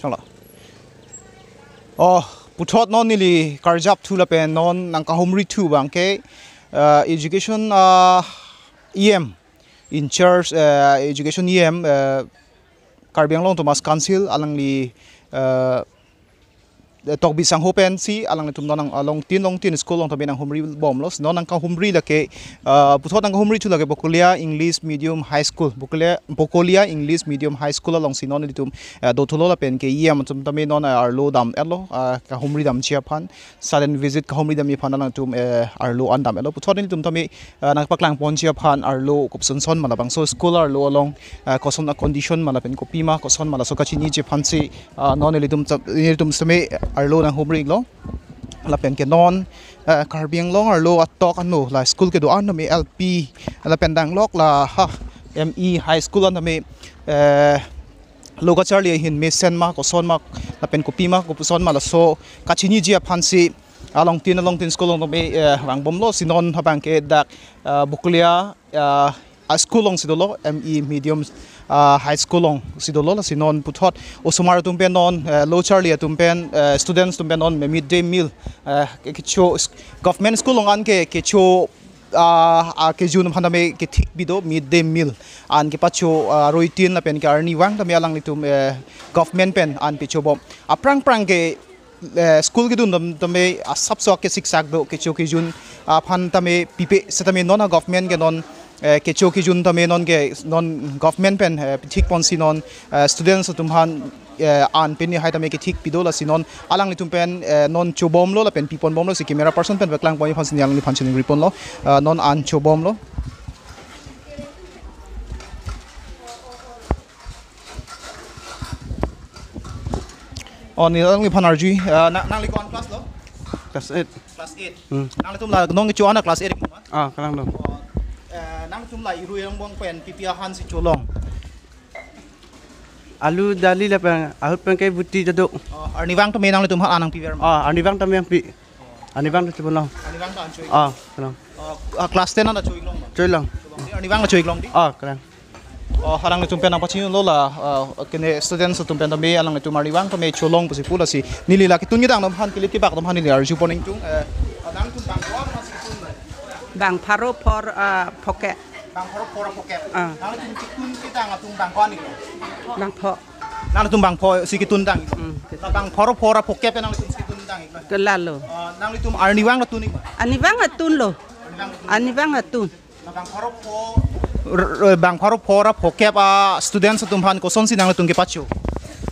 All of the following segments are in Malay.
Tala. Oh, putot non nili karjap tu la pen non nang kahumri tu bangke education EM in charge education EM Karbiang Long Thomas Council alang li Tokbi sang hopen si alang tum nang long tin school long tabi nang humri bom los non nang humri la ke putot nang humri tu la ke Bakalia English Medium High School Bakalia English Medium High School long sinon ni tum do thulo la pen ke yam tum tabi non arlo dam elo ka humri dam chia phan sudden visit ka humri dam mi phan lang tum arlo an dam elo putot ni tum tabi nang paklang pon chia phan arlo kopson son malabang so school arlo along koson condition malapen kopima koson mala so kachini je phan si non ni tum same arlo nang humri lo la pen ke non Karbiang Long arlo atok ano la school ke do an me LP la pen dang lok la ha ME high school an me loga charlie hin me sen ma ko son ma la pen kopi ma ko son ma la so kachini ji phansi along tin school long me rang bom lo sinon habang ke dak Bakalia school long sidolo ME medium high school long sidolo la sinon puthot osumar tumpen non low charlie tumpen students tumpen non midday meal ke cho government school long an ke cho ke jun phandame ke thik bido midday meal an ke pacho roitin la pen ke arni wang tame alang litum government pen an picho bom aprang ke school ke dun tame sabso ke siksak do ke cho ke jun phan tame pipe setame non government ke non ke choki jun tame non ke non government pen thik pon si non students tumhan an pen ni hai tame ke thik pidola sinon alang litum pen non chobom lo la pen pipon bom lo si camera person pen baklang pon phan sin yang ni phan sin ripon lo non an chobom lo on ni lang ni phan rg nang li kon class lo Class 8. class 8 nang litum la nong ke chuan class 8 mo Kalang dong. nang tum lai ru yang bong pen pipia han si cholong Alu dali la pang ahut pang kai buti jaduk. Arni wang to me nang tum ha anang pipia Ani bang tam yang pi. Ani bang tu long. Arni wang ta an choi Kalang. class 10 na choi long Choi long. Arni wang la choi long di Kalang. harang tum pen ang pachin lo la kene students tum pen to me alang tum arni wang to me cholong pusi pula si nili la ki tun gidang han kilit ki bak tom han nili ar ju poning tung nang tum bang wa ma si tun Bang paro por pocket. bang pora poket nang tum ki tun ki tang tum bang kon ni Bang po. nang tum bang po si ki tun dang la bang pora poket pen nang tum si tun dang Kelalo. nang tum arni wang la tun ni Ani bang atun lo. Ani bang atun. bang pora poket students tum han ko son si nang tum ki pachu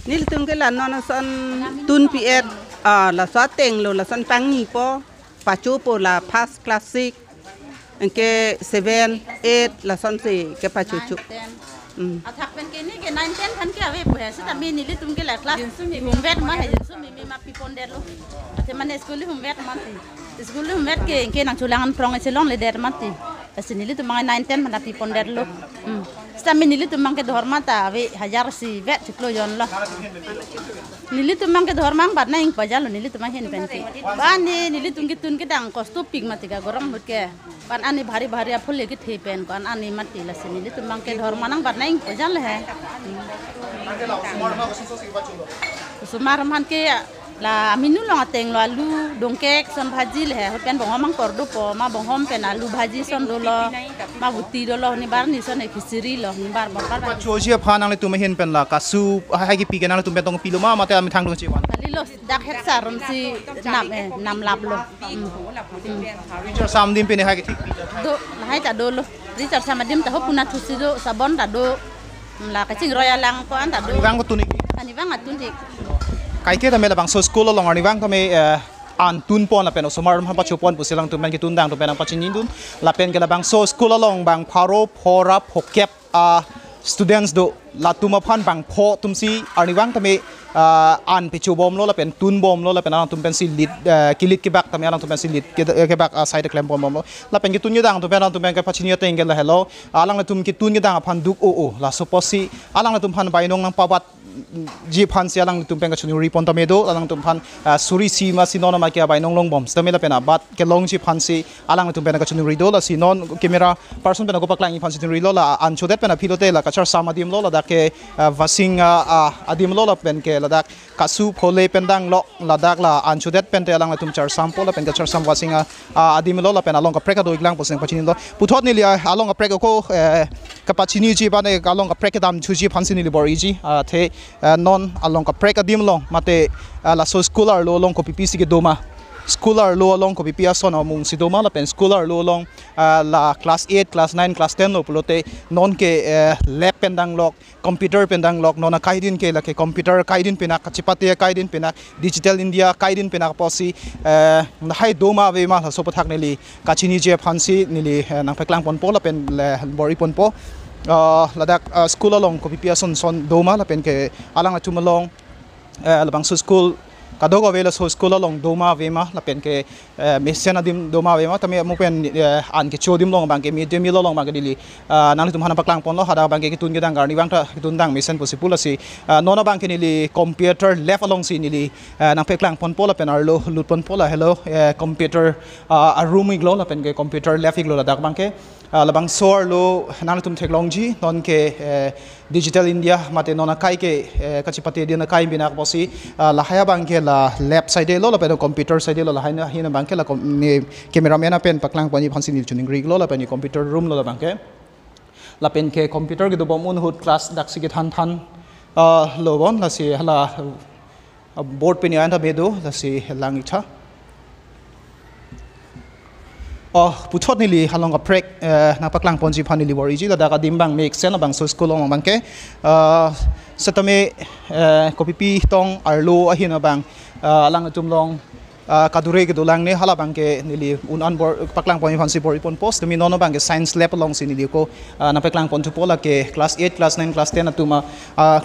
Nil tung ke la non son tun piet la so teng lo la son pang ni po. Pachu po la pass classic. Engke 7 8 la son si ke pachu chu. Athak pen ke ni ke 9 10 kan ke ave puhe se ta mi ni li tum ke la class hum vet ma he su mi ma pipon der lo ate mane school hum vet ma ti school hum vet ke nang chulangan prong se long le der ma ti ase ni li tum 9 10 ma pipon der lo sta mi ni li tum ke dhorma ta ave hajar si vet chiklo yon lo ni li tum ke dhorma bat na ing pajalo ni li tum hen pen ke ba ni li tum ke tun ke dang kosto pig ma ti ga gorong mut ke pan ani bhari apul le ke the pen kan ani mati la se ni li tum ke dhorma nang bat naing pajal hai sumar man ke la minu long ateng lo alu dongkek son bhaji le hai pen bong mang kor do po ma bong hom pen alu bhaji son do lo ma buti do lo ni bar ni son e kisiri lo ni bar bar pachu ji pha nang le tum hen pen la kasu hai ki pi ke nang le tum pen tong pi lo ma te am thang do chi wan kali lo dak het sarum si nam lap lo teacher sam dim pen hai ki thik pi do hai ta do lo teacher sama dim ta hopuna thusi do sabon ta do la ka ching royal lang ko an ta do wang ko tunik ani wang atun dik kai ke ta me la bang so school long arni wang to me an tun pon la pen somar ma pachu pon pusilang tum pen ki tun dang to pen ang pachin dun la pen ke la bang so school long bang pharo phora phokep students do la tuma phan bang pho tum si arni wang to me an pichu bom lo la pen tun bom lo la pen ang tum pen si lit kilit ki bak tam yang tum pen si lit ke bak side klem bom lo la pen ki tun yadang tum pen ang tum pen ka pachin ya teng la hello alang la tum ki tun yadang phan duk o la so posi alang la tum phan bai nong nang pawat ji phan si alang tum peng ka chuni ri pon ta me do alang tum phan suri si ma si non ma kya bai nong long bom sta me la pena bat ke long ji phan si alang tum pena ka chuni ri do la si non camera person pena ko paklang phan si ri lo la an chodet pena philote la ka char samadim lo la da ke wasing adim lo la pen ke la dak kasu phole pendang lo la dak la an chodet pen te alang tum char sampo la pen ka char sam wasing adim lo la pen along ka preka do iglang poseng pachin lo puthot ni li along ka preka ko kapachini ji ba ne along ka preka dam chuji phan si ni li bor ji the non along ka preka dim long mate la so scholar lo long ko ppc ke doma scholar lo long ko ppia son amung si doma la pen scholar lo long la class 8 class 9 class 10 lo pulote non ke lab pendang lok computer pendang lok nona kaidin ke la ke computer kaidin pena kachipate kaidin pena digital india kaidin pena posi na hai doma ve ma so pathak neli kachini je phansi nili nang pheklang pon po la pen bori pon po ladak school along ko ppia son doma la pen ke alang achumalong labang school kadogo vela so school along doma vema la pen ke mesen adim doma vema tami mo pen an ke chodim long bang ke medium lo long bang ke dili nang tum hana paklang pon lo hada bang ke tun ge dang garni bang ta tun dang mesen possible si nona bang ke nili computer left along si nili nang paklang pon pola pen arlo lut pon pola hello computer a room iglo la pen ke computer left iglo la dak bang ke labang sor lo nang tum technology non ke digital india mate nona kai ke kachipate dia na kai bina posi la haya bang ke la lab side lo la pen computer side lo la haina hina bang ke la cameraman pen paklang pani phansi ni chuning rig lo la pen computer room lo la bang ke la pen ke computer ke do bomun hut class dak si ke than lo bon la si hala board pe ni anta bedo la si lang icha puthot ni li halong prek na paklang ponji phani li bori ji da ka dimbang make sen bang so school ong bang ke satame copy pi tong arlo ahina bang alang tum long kadure ke dolang ne hala bang ke nili unan bor paklang ponji phansi bori pon post mi nono bang ke science lab along sin li ko na paklang pon tu pola ke class 8 class 9 class 10 atuma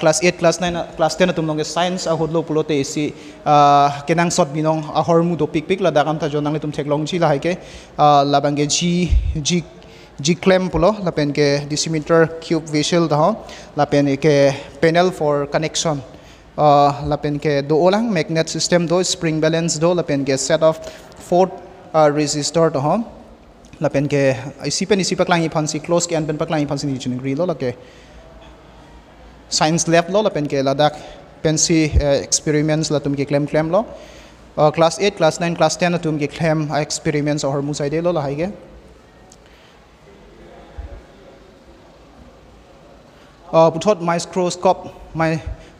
class 8 class 9 class 10 atum long ke science a hodlo pulote si kenang sot binong a hormu do pik la dagam ta jonang le tum theklong chi la hai ke la bang ke g clamp pulo la pen ke decimeter cube visual da la pen ke panel for connection la pen ke do olang magnet system do spring balance do la pen ke set of 4 resistor to la pen ke isi paklang i phansi close ke an pen paklang i phansi ni chuning ri lo la ke science lab lo la pen ke la dak pensi experiments la tum ke claim lo class 8 class 9 class 10 la tum ke claim experiments or mu side lo la hai ke puthot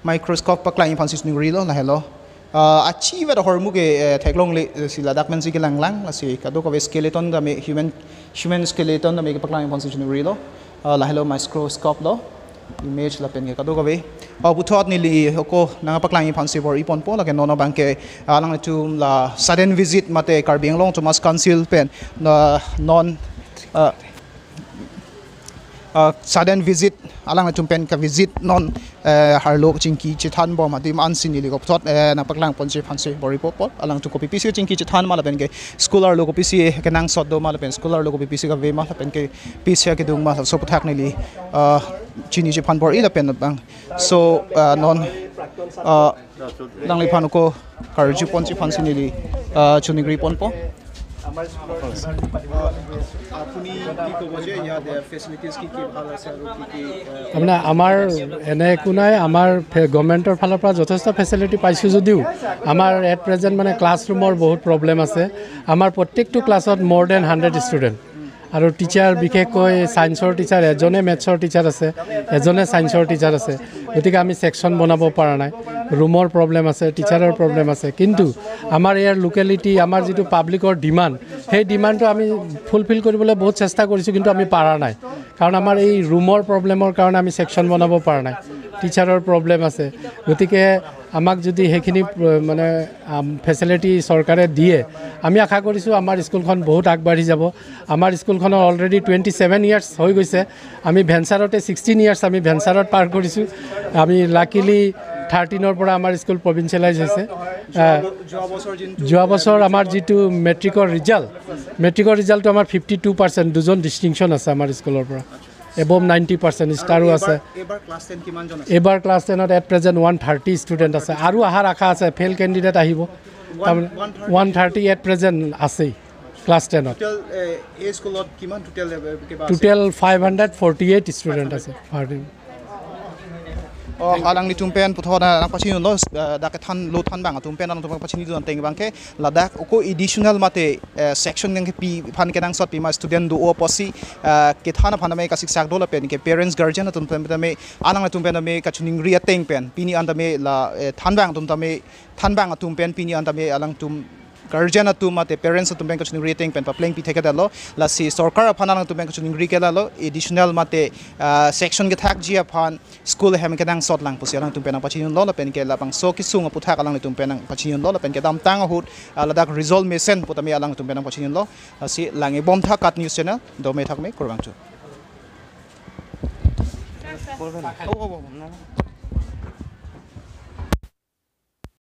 microscope paklang phansi chuning ri lo la hello achieve the hormu ke theklong le si la dak men si ke lang la si kado ko skeleton da me human skeleton da me ke paklang phansi chuning ri lo la hello microscope lo image la pen ke kado ko ve puthot ni li ko nang paklang phansi bor ipon po la ke nono bang ke alang tu la sudden visit mate karbing long to mas council pen non sudden visit alang tum pen ka visit non harlo chingki chithan bom adim ansin ni ko thot na paklang ponche phanse bori pop alang tu ko pc chingki chithan mala pen ke scholar lo ko pc ke nang sot do mala pen scholar lo ko pc ka ve mala pen ke pc ke dung ma so pathak ni li chini je phan bor ila pen bang so non lang li phan ko karji ponche phanse ni li chuningri pon po মানে আমাৰ এনে একো নাই আমাৰ গভৰ্ণমেণ্টৰ ফালৰ পৰা যথেষ্ট ফেচিলিটি পাইছোঁ যদিও আমাৰ এট প্ৰেজেণ্ট মানে ক্লাছৰুমৰ বহুত প্ৰব্লেম আছে আমাৰ প্ৰত্যেকটো ক্লাছত মোৰ দেন 100 ষ্টুডেণ্ট আৰু টিচাৰ বিশেষকৈ ছায়েন্সৰ টিচাৰ এজনে মেথছৰ টিচাৰ আছে এজনে ছায়েন্সৰ টিচাৰ আছে গতিকে আমি ছেকশ্যন বনাব পৰা নাই ৰুমৰ প্ৰব্লেম আছে টিচাৰৰ প্ৰব্লেম আছে কিন্তু আমাৰ ইয়াৰ লোকেলিটি আমাৰ যিটো পাব্লিকৰ ডিমাণ্ড সেই ডিমাণ্ডটো আমি ফুলফিল কৰিবলৈ বহুত চেষ্টা কৰিছোঁ কিন্তু আমি পৰা নাই কাৰণ আমাৰ এই ৰুমৰ প্ৰব্লেমৰ কাৰণে আমি ছেকশ্যন বনাব পৰা নাই টিচাৰৰ প্ৰব্লেম আছে গতিকে আমাক যদি সেইখিনি মানে ফেচিলিটি চৰকাৰে দিয়ে আমি আশা কৰিছোঁ আমাৰ স্কুলখন বহুত আগবাঢ়ি যাব আমাৰ স্কুলখনৰ অলৰেডি 27 ইয়াৰ্ছ হৈ গৈছে আমি ভেঞ্চাৰতে 16 ইয়াৰ্ছ আমি ভেঞ্চাৰত পাৰ কৰিছোঁ আমি লাকিলি 13ৰ পৰা আমাৰ স্কুল প্ৰভিন্সিয়েলাইজ হৈছে যোৱা বছৰ আমাৰ যিটো মেট্ৰিকৰ ৰিজাল্টটো আমাৰ 52% দুজন ডিষ্টিংশ্যন আছে আমাৰ স্কুলৰ পৰা এবভ 90% ষ্টাৰো আছে এবাৰ ক্লাছ 10 কিমান জন আছে এবাৰ ক্লাছ 10ত এট প্ৰেজেণ্ট 130 ষ্টুডেণ্ট আছে আৰু অহাৰ আশা আছে ফেইল কেণ্ডিডেট আহিব তাৰমানে 130 এট প্ৰেজেণ্ট আছেই ক্লাছ 10ত টোটেল এই স্কুলত কিমান টোটেল কিবা টোটেল 548 ষ্টুডেণ্ট আছে halang ni tumpen puthoda nang pachin lo da ke than lo than bang tumpen nang tumpen pachin ni teng bang ke ladak ko additional mate section nang ke pi phan ke nang sot pi ma student do o posi ke thana phana me ka siksak do la pen ke parents guardian tumpen me anang na tumpen me ka chuning ria teng pen pini anda me la than bang tumpen tumpen pini anda me alang tum guardian tu mate parents tu bank chuning rating pen pa playing pi theka dalo la si sarkar phana tu bank chuning ri ke dalo additional mate section ke thak ji phan school hem ke dang sot lang pusi lang tu pen pachin lo la pen ke la bang so ki sunga pu thak lang tu pen pachin lo la pen ke dam tang hut la dak result mesen putami alang tu pen pachin lo si lang e bom thak kat news channel do me thak me kurbang chu